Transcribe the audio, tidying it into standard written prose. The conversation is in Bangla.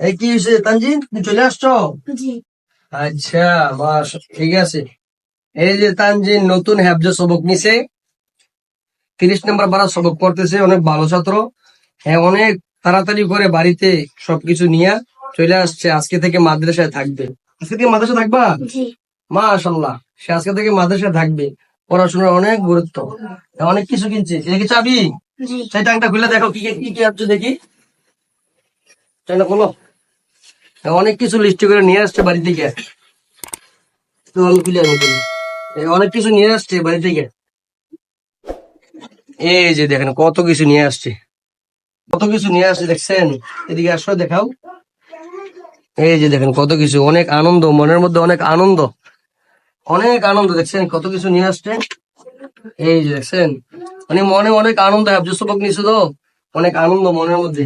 এই কি হয়েছে তানজিন, তুমি চলে আসছো? জি। আচ্ছা, বাস ঠিক আছে। এই যে তানজিন নতুন হ্যাবজা সবক নিছে, 30 নম্বর পারা সবক পড়তেছে, অনেক ভালো ছাত্র। হ্যাঁ, অনেক তাড়াতাড়ি করে বাড়িতে সবকিছু নিয়ে চলে আসছে। আজকে থেকে মাদ্রাসায় থাকবে। আজকে থেকে মাদ্রাসা থাকবা? জি। মাশাআল্লাহ, সে আজকে থেকে মাদ্রাসায় থাকবে। পড়াশোনার অনেক গুরুত্ব, অনেক কিছু কিনছে। এটা কি চাবি? জি। সেই ট্যাঙ্কটা খুলে দেখো কি কি কি আছে দেখি। ট্যাঙ্কটা খোলো। অনেক কিছু লিস্ট করে নিয়ে আসছে বাড়ি থেকে। তো আমি খুলে আমি করি। অনেক কিছু নিয়ে আসছে বাড়ি থেকে। এই যে দেখেন কত কিছু নিয়ে আসছে, কত কিছু নিয়ে আসছে দেখছেন? এদিকে আসো দেখাও। এই যে দেখেন কত কিছু, অনেক আনন্দ, মনের মধ্যে অনেক আনন্দ, অনেক আনন্দ। দেখছেন কত কিছু নিয়ে আসছে। এই যে দেখছেন, মানে মনে অনেক আনন্দ, হাফজু সবক নিছে তো, অনেক আনন্দ মনের মধ্যে।